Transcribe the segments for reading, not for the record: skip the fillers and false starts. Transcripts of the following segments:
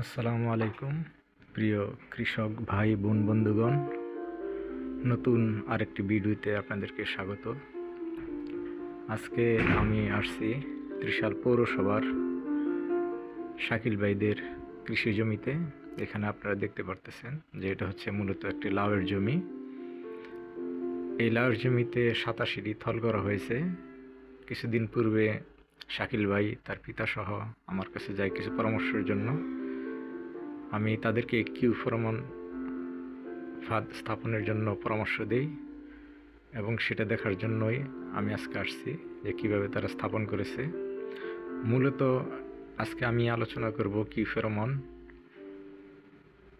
আসসালামু আলাইকুম প্রিয় কৃষক ভাই বোন বন্ধুগণ, নতুন আরেকটি ভিডিওতে আপনাদেরকে স্বাগত। আজকে আমি আসছি ত্রিশাল পৌরসভার শাকিল ভাইদের কৃষি জমিতে। এখানে আপনারা দেখতে পারতেছেন যে এটা হচ্ছে মূলত একটি লাউয়ের জমি। এই লাউয়ের জমিতে 87টি থল করা হয়েছে। কিছুদিন পূর্বে শাকিল ভাই তার পিতা সহ আমার কাছে যায় কিছু পরামর্শের জন্য। আমি তাদেরকে কিউ ফেরোমন ফাঁদ স্থাপনের জন্য পরামর্শ দিই এবং সেটা দেখার জন্যই আমি আজকে আসছি যে কীভাবে তারা স্থাপন করেছে। মূলত আজকে আমি আলোচনা করব কিউ ফেরোমন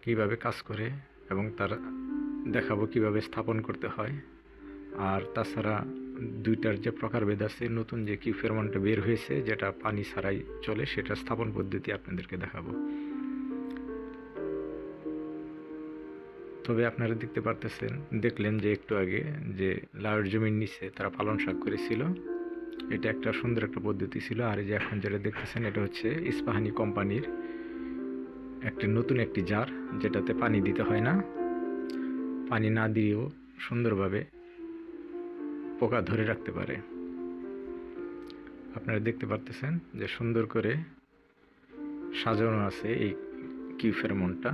কীভাবে কাজ করে এবং তার দেখাবো কিভাবে স্থাপন করতে হয়। আর তাছাড়া দুইটার যে প্রকারভেদ আছে, নতুন যে কিউ ফেরোমনটা বের হয়েছে যেটা পানি ছাড়াই চলে, সেটা স্থাপন পদ্ধতি আপনাদেরকে দেখাবো। তবে আপনারা দেখলেন যে একটু আগে যে লাউয়ের জমির নিচে তারা পালন শাক করেছিল। এটা একটা সুন্দর একটা পদ্ধতি ছিল। আর এই যে এখন যেটা দেখতেছেন এটা হচ্ছে ইস্পাহানি কোম্পানির নতুন একটি জার, যেটাতে পানি দিতে হয় না। পানি না দিয়েও সুন্দরভাবে পোকা ধরে রাখতে পারে। আপনারা দেখতে পারতেছেন যে সুন্দর করে সাজানো আছে এই কিউ ফেরোমনটা।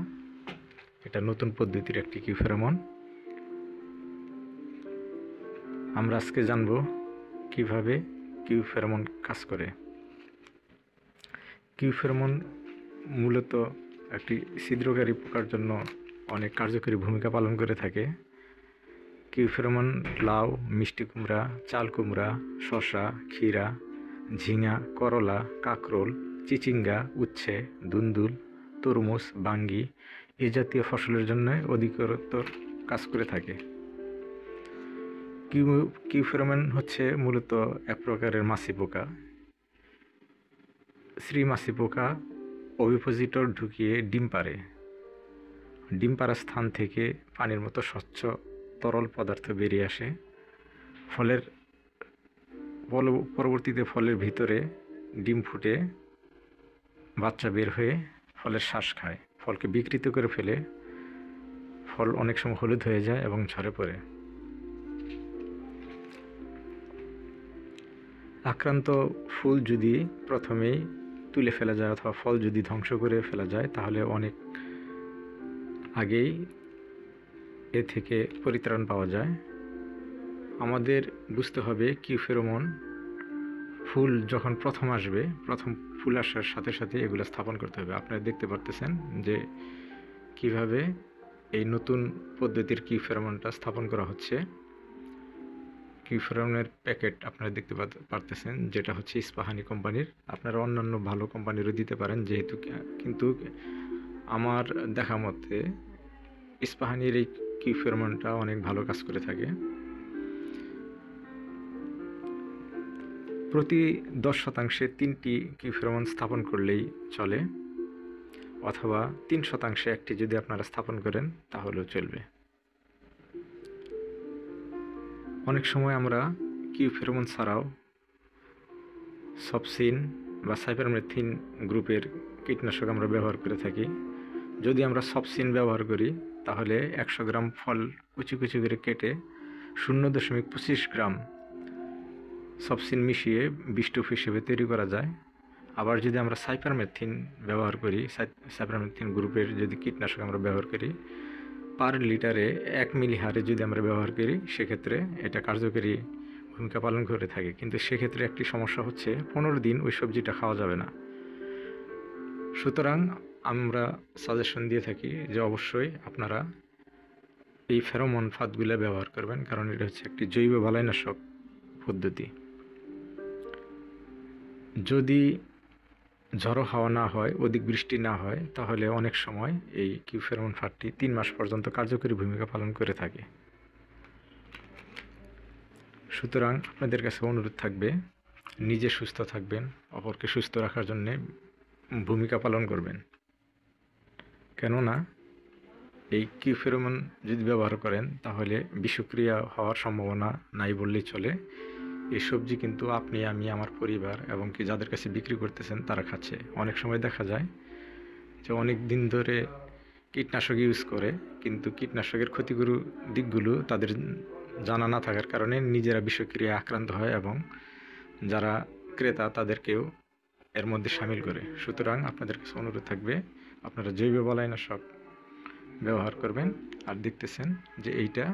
এটা নতুন পদ্ধতির একটি কিউ ফেরোমন। আমরা আজকে জানব কিভাবে কিউ ফেরোমন কাজ করে। কিউ ফেরোমন মূলত একটি ছিদ্রকারী পোকার জন্য অনেক কার্যকরী ভূমিকা পালন করে থাকে। কিউ ফেরোমন লাউ, মিষ্টি কুমড়া, চাল কুমড়া, শসা, ক্ষীরা, ঝিঙা, করলা, কাঁকরোল, চিচিঙ্গা, উচ্ছে, দুন্দুল, তরমুজ, বাঙ্গি এই জাতীয় ফসলের জন্য অধিকতর কাজ করে থাকে। কিউ ফেরোমন হচ্ছে মূলত এক প্রকারের মাছি পোকা। স্ত্রী মাছি পোকা ওভিপোজিটর ঢুকিয়ে ডিম পাড়ে। ডিম পাড়ার স্থান থেকে পানির মতো স্বচ্ছ তরল পদার্থ বেরিয়ে আসে। পরবর্তীতে ফলের ভিতরে ডিম ফুটে বাচ্চা বের হয়ে ফলের শ্বাস খায়, ফলকে বিকৃত করে ফেলে। ফল অনেক সময় হলুদ হয়ে যায় এবং ঝরে পড়ে। আক্রান্ত ফুল যদি প্রথমেই তুলে ফেলা যায় অথবা ফল যদি ধ্বংস করে ফেলা যায়, তাহলে অনেক আগেই এ থেকে পরিত্রাণ পাওয়া যায়। আমাদের বুঝতে হবে কিউ ফেরোমন ফুল যখন প্রথম আসবে, প্রথম ফুল আসার সাথে সাথে এগুলো স্থাপন করতে হবে। আপনারা দেখতে পারতেছেন যে কিভাবে এই নতুন পদ্ধতির কিউ ফেরোমনটা স্থাপন করা হচ্ছে। কিউ ফেরোমনের প্যাকেট আপনারা দেখতে পারতেছেন, যেটা হচ্ছে ইস্পাহানি কোম্পানির। আপনারা অন্যান্য ভালো কোম্পানিরও দিতে পারেন, কিন্তু আমার দেখা মতে ইস্পাহানির এই কিউ ফেরোমনটা অনেক ভালো কাজ করে থাকে। প্রতি 10% 3টি কিউ ফেরোমন স্থাপন করলেই চলে, অথবা 3% একটি যদি আপনারা স্থাপন করেন তাহলেও চলবে। অনেক সময় আমরা কিউ ফেরোমন ছাড়াও সবসিন বা সাইপারমেথ্রিন গ্রুপের কীটনাশক আমরা ব্যবহার করে থাকি। যদি আমরা সবসিন ব্যবহার করি তাহলে 100 গ্রাম ফল কুচি কুচি করে কেটে 0.25 গ্রাম সবসিন মিশিয়ে বিষ্টুপ হিসেবে তৈরি করা যায়। আবার যদি আমরা সাইপারমেথ্রিন ব্যবহার করি, সাইপারমেথ্রিন গ্রুপের যদি কীটনাশক আমরা ব্যবহার করি, পার লিটারে 1 মিলি হারে যদি আমরা ব্যবহার করি, সেক্ষেত্রে এটা কার্যকরী ভূমিকা পালন করে থাকে। কিন্তু সেক্ষেত্রে একটি সমস্যা হচ্ছে 15 দিন ওই সবজিটা খাওয়া যাবে না। সুতরাং আমরা সাজেশন দিয়ে থাকি যে অবশ্যই আপনারা এই ফেরোমন ফাঁদগুলো ব্যবহার করবেন, কারণ এটা হচ্ছে একটি জৈব বালাইনাশক পদ্ধতি। যদি ঝড়ো হাওয়া না হয়, অধিক বৃষ্টি না হয়, তাহলে অনেক সময় এই কিউ ফেরোমন ফাঁদটি 3 মাস পর্যন্ত কার্যকরী ভূমিকা পালন করে থাকে। সুতরাং আপনাদের কাছে অনুরোধ থাকবে, নিজে সুস্থ থাকবেন, অপরকে সুস্থ রাখার জন্যে ভূমিকা পালন করবেন। কেননা এই কিউ ফেরোমন যদি ব্যবহার করেন তাহলে বিষক্রিয়া হওয়ার সম্ভাবনা নাই বললেই চলে। এই সবজি কিন্তু আপনি, আমি, আমার পরিবার এবং কি যাদের কাছে বিক্রি করতেছেন তারা খাচ্ছে। অনেক সময় দেখা যায় যে অনেক দিন ধরে কীটনাশক ইউজ করে, কিন্তু কীটনাশকের ক্ষতিকর দিকগুলো তাদের জানা না থাকার কারণে নিজেরা বিষক্রিয়ায় আক্রান্ত হয় এবং যারা ক্রেতা তাদেরকেও এর মধ্যে সামিল করে। সুতরাং আপনাদের কাছে অনুরোধ থাকবে আপনারা জৈব বালাইনাশক ব্যবহার করবেন। আর দেখতেছেন যে এইটা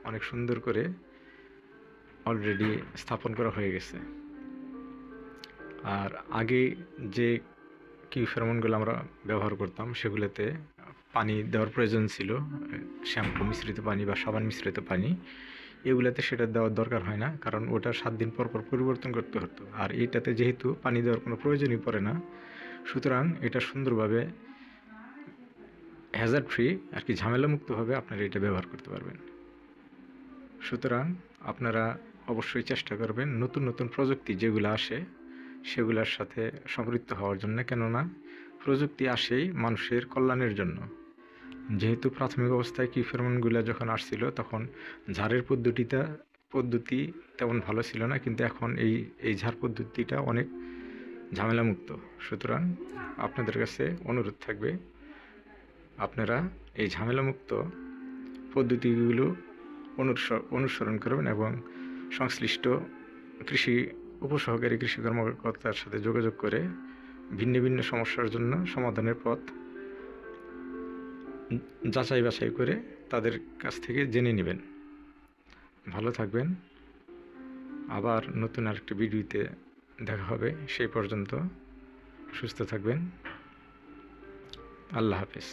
অনেক সুন্দর করে অলরেডি স্থাপন করা হয়ে গেছে। আর আগে যে কিউ ফেরোমনগুলো আমরা ব্যবহার করতাম সেগুলোতে পানি দেওয়ার প্রয়োজন ছিল, শ্যাম্পু মিশ্রিত পানি বা সাবান মিশ্রিত পানি। এগুলাতে সেটা দেওয়ার দরকার হয় না, কারণ ওটা 7 দিন পর পর পরিবর্তন করতে হতো। আর এইটাতে যেহেতু পানি দেওয়ার কোনো প্রয়োজনই পড়ে না, সুতরাং এটা সুন্দরভাবে হ্যাজার্ড ফ্রি আর কি ঝামেলামুক্তভাবে আপনারা এটা ব্যবহার করতে পারবেন। সুতরাং আপনারা অবশ্যই চেষ্টা করবেন নতুন নতুন প্রযুক্তি যেগুলো আসে সেগুলোর সাথে সম্পৃক্ত হওয়ার জন্য, কেননা প্রযুক্তি আসেই মানুষের কল্যাণের জন্য। যেহেতু প্রাথমিক অবস্থায় কি ফেরোমনগুলো যখন আসছিল তখন ঝাড়ের পদ্ধতি তেমন ভালো ছিল না, কিন্তু এখন এই ঝাড় পদ্ধতিটা অনেক ঝামেলামুক্ত। সুতরাং আপনাদের কাছে অনুরোধ থাকবে আপনারা এই ঝামেলামুক্ত পদ্ধতিগুলো অনুসরণ করবেন এবং সংশ্লিষ্ট কৃষি উপসহকারী কৃষি কর্মকর্তার সাথে যোগাযোগ করে ভিন্ন ভিন্ন সমস্যার জন্য সমাধানের পথ যাচাই বাছাই করে তাদের কাছ থেকে জেনে নেবেন। ভালো থাকবেন। আবার নতুন আরেকটি ভিডিওতে দেখা হবে। সেই পর্যন্ত সুস্থ থাকবেন। আল্লাহ হাফেজ।